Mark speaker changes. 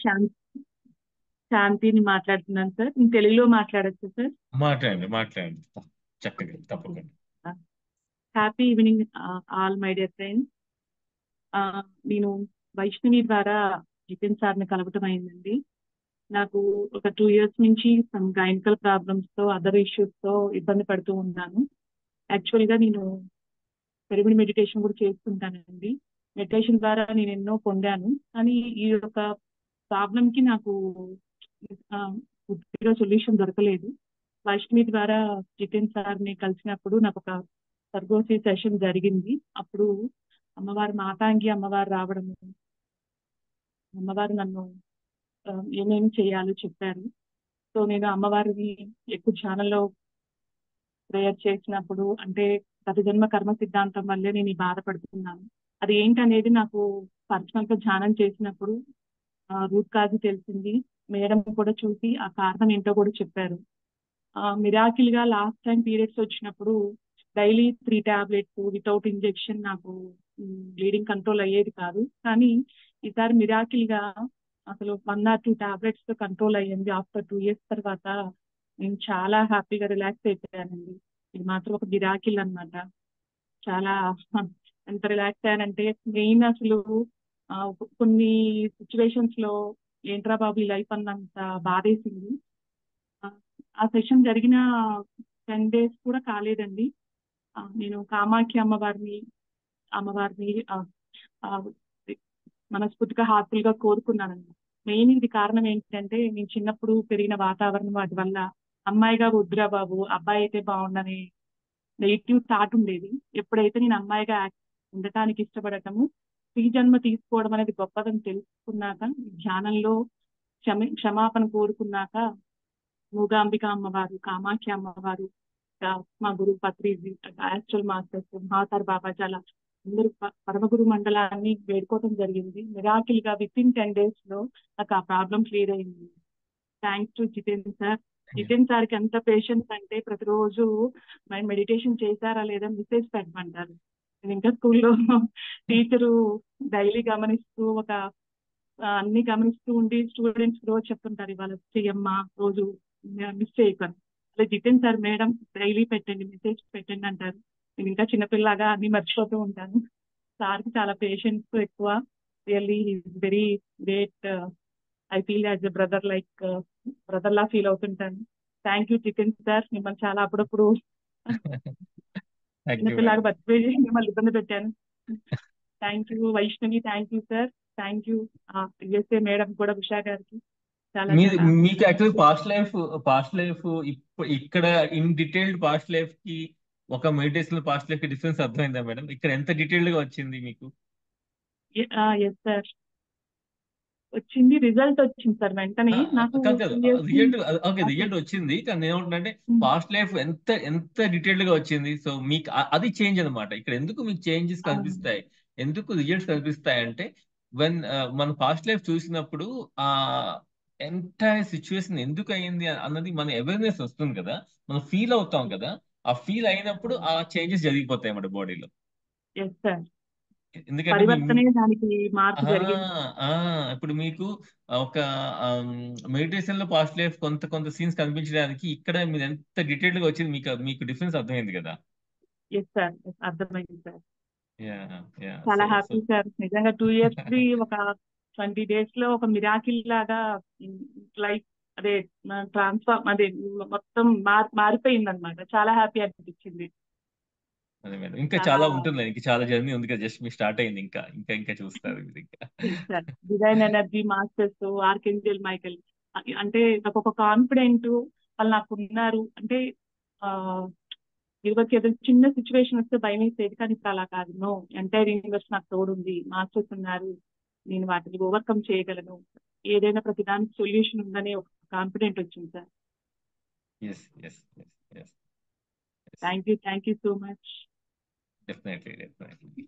Speaker 1: శాం- శాంతిని మాట్లాడుతున్నాను సార్. నేను తెలుగులో మాట్లాడొచ్చు సార్?
Speaker 2: మాట్లాడండి మాట్లాడండి చక్కగా
Speaker 1: ఓకే.
Speaker 2: తప్పకుండా.
Speaker 1: Happy evening all my dear friends. నేను వైష్ణవి ద్వారా జితిన్ సార్ని కలవటం అయిందండి. నాకు ఒక 2 years నుంచి సమ్ గైనకల్ ప్రాబ్లమ్స్ తో అదర్ ఇష్యూస్ తో ఇబ్బంది పడుతూ ఉన్నాను. యాక్చువల్ గా నేను పిరమిడ్ మెడిటేషన్ కూడా చేస్తుంటానండి. మెడిటేషన్ ద్వారా నేను ఎన్నో పొందాను. కానీ ఈ యొక్క ప్రాబ్లం కి నాకు ఆ, పూర్తిగా సొల్యూషన్ దొరకలేదు. వైష్ణవి ద్వారా జితేన్ సార్ ని కలిసినప్పుడు నాకు ఒక సర్గోసి సెషన్ జరిగింది. అప్పుడు అమ్మవారు మాతాంగి అమ్మవారు రావడము, అమ్మవారు నన్ను ఏమేమి చేయాలో చెప్పారు. సో నేను అమ్మవారిని ఎక్కువ ఛానల్లో ప్రేయర్ చేసినప్పుడు అంటే గత జన్మ కర్మ సిద్ధాంతం వల్లే నేను ఈ బాధపడుతున్నాను. అది ఏంటనేది నాకు పర్సనల్ గా ధ్యానం చేసినప్పుడు రూట్ కాజ్ తెలిసింది. మేడం కూడా చూసి ఆ కారణం ఏంటో కూడా చెప్పారు. మిరాకిల్ గా లాస్ట్ టైం పీరియడ్స్ వచ్చినప్పుడు డైలీ 3 tablets వితౌట్ ఇంజెక్షన్ నాకు బ్లీడింగ్ కంట్రోల్ అయ్యేది కాదు. కానీ ఈసారి మిరాకిల్ గా అసలు 1 or 2 tablets తో కంట్రోల్ అయ్యింది. ఆఫ్టర్ 2 years తర్వాత నేను చాలా హ్యాపీగా రిలాక్స్ అయిపోయానండి. ఇది మాత్రం ఒక మిరాకిల్ అన్నమాట. చాలా ఎంత రిలాక్స్ అయ్యానంటే మెయిన్ అసలు కొన్ని సిచ్యువేషన్స్ లో ఏంట్రా బాబు ఈ లైఫ్ అన్నంత బాధేసింది. ఆ ఆ సెషన్ జరిగిన 10 days కూడా కాలేదండి. నేను కామాఖ్య అమ్మవారిని ఆ, మనస్ఫూర్తిగా హార్ట్ఫుల్ గా కోరుకున్నానండి. మెయిన్ ఇది కారణం ఏంటంటే నేను చిన్నప్పుడు పెరిగిన వాతావరణం వాటి వల్ల అమ్మాయిగా వద్దురా బాబు అబ్బాయి అయితే బాగుండని నెగిటివ్ థాట్ ఉండేది. ఎప్పుడైతే నేను అమ్మాయిగా ఉండటానికి ఇష్టపడటము, స్త్రీ జన్మ తీసుకోవడం అనేది గొప్పదని తెలుసుకున్నాక, ధ్యానంలో క్షమాపణ కోరుకున్నాక మూగాంబిక అమ్మవారు, కామాఖ్య అమ్మవారు, మా గురువు పత్రిజీ, యాక్చువల్ మాస్టర్స్, మహాతార్ బాబా చాలా అందరూ పరమగురు మండలాన్ని వేడుకోవడం జరిగింది. మిరాకిల్ గా విత్ ఇన్ 10 days లో నాకు ఆ ప్రాబ్లం క్లియర్ అయింది. Thanks to Jiten sir. Jiten సార్కి ఎంత పేషెన్స్ అంటే ప్రతిరోజు మెడిటేషన్ చేశారా లేదా మెసేజ్ పెట్టమంటారు. నేను ఇంకా స్కూల్లో టీచరు డైలీ గమనిస్తూ అన్ని గమనిస్తూ ఉండి స్టూడెంట్స్ రోజు చెప్తుంటారు ఇవాళ చెయ్యమ్మా రోజు మిస్ చేయకండి. అలా జితేన్ సార్ మేడం డైలీ పెట్టండి మెసేజ్ పెట్టండి అంటారు. నేను ఇంకా చిన్నపిల్లగా అన్ని మర్చిపోతూ ఉంటాను. సార్కి చాలా పేషెన్స్ ఎక్కువ. Really very great. I feel as a brother, like brother లా ఫీల్ అవుతుంటాను. Thank you Jiten sir. మిమ్మల్ని చాలా అప్పుడప్పుడు
Speaker 2: థ్యాంక్ యూ
Speaker 1: చిన్నపిల్లగా
Speaker 2: మేడం.
Speaker 1: బతికిపోయి మిమ్మల్ని ఇబ్బంది పెట్టాను. Thank you Vaishnavi, thank you sir. Thank you USA madam కూడా ఉషా గారికి చాలా
Speaker 2: మీది
Speaker 1: చాలా
Speaker 2: మీకు యాక్చువల్ పాస్ట్ లైఫ్ ఇక్కడ ఇన్ డీటెయిల్డ్ పాస్ట్ లైఫ్ కి ఒక మెడిటేషన్ పాస్ట్ లైఫ్ కి డిఫరెన్స్ అర్థమైందా మేడం? ఇక్కడ ఎంత డీటెయిల్డ్ గా వచ్చింది మీకు?
Speaker 1: Yes sir. వచ్చింది, రిజల్ట్ వచ్చింది సార్ వెంటనే.
Speaker 2: ఆ,
Speaker 1: నాకు
Speaker 2: కాదు కాదు
Speaker 1: 2 years
Speaker 2: రిజల్ట్. ఓకే, రిజల్ట్ వచ్చింది కానీ ఏమంటుందంటే
Speaker 1: ఉమ్,
Speaker 2: పాస్ట్ లైఫ్ ఎంత ఎంత డీటెయిల్డ్ గా వచ్చింది. సో మీకు అది చేంజ్ అన్నమాట. ఇక్కడ ఎందుకు మీకు చేంజెస్
Speaker 1: అవును
Speaker 2: కనిపిస్తాయి, ఎందుకు రిజల్ట్స్ కనిపిస్తాయి అంటే వెన్ మన పాస్ట్ లైఫ్ చూసినప్పుడు ఆ ఎంటైర్ సిచ్యువేషన్ ఎందుకు అయింది అన్నది మన అవేర్నెస్ వస్తుంది కదా, మనం ఫీల్ అవుతాం కదా. ఆ ఫీల్ అయినప్పుడు ఆ చేంజెస్ జరిగిపోతాయి అన్నమాట బాడీలో.
Speaker 1: Yes sir.
Speaker 2: ఎందుకంటే
Speaker 1: పరివర్తనే దానికి మార్పు
Speaker 2: ఆహా,
Speaker 1: జరిగింది.
Speaker 2: ఆ, ఇప్పుడు మీకు ఒక మెడిటేషన్ లో పాస్ట్ లైఫ్ కొంత కొంత సీన్స్ కనిపించడానికి ఇక్కడ మీరు ఎంత డీటెయిల్డ్ గా వచ్చింది, మీకు మీకు డిఫరెన్స్ అర్థమైంది కదా.
Speaker 1: ఎస్ సార్, అర్థమైంది సార్.
Speaker 2: Yeah, yeah.
Speaker 1: చాలా
Speaker 2: సో సో
Speaker 1: హ్యాపీ సార్. నిజంగా 2 years ది ఒక 20 days లో ఒక మిరాకిల్ లాగా లైఫ్ అదే ట్రాన్స్ఫార్మ్ అదే మొత్తం మారిపోయింది అనమాట. చాలా హ్యాపీ అనిపించింది.
Speaker 2: అదే మేడం, ఇంకా
Speaker 1: చాలా
Speaker 2: చాలా ఉంటుంది, ఇంకా చాలా జర్నీ ఉంది కదా, జస్ట్ మీరు స్టార్ట్ అయింది, ఇంకా ఇంకా ఇంకా చూస్తారు మీరు ఇంకా.
Speaker 1: Sir divine energy masters, archangel Michael అంటే నాకు ఒక కాన్ఫిడెంట్ వాళ్ళు నాకు ఉన్నారు అంటే ఆ ఇదివరకు ఏదో చిన్న సిచ్యువేషన్ వస్తే భయం వేసేది. కానీ ఇప్పుడు అలా కాదు. నో, ఎంటైర్ యూనివర్స్ నాకు తోడుంది, మాస్టర్స్ ఉన్నారు, నేను వాటిని ఓవర్కమ్ చేయగలను, ఏదైనా ప్రతిదానికి సొల్యూషన్ ఉందనే ఒక కాన్ఫిడెంట్ వచ్చింది sir.
Speaker 2: Yes yes yes yes yes.
Speaker 1: Thank you so much.
Speaker 2: Definitely definitely.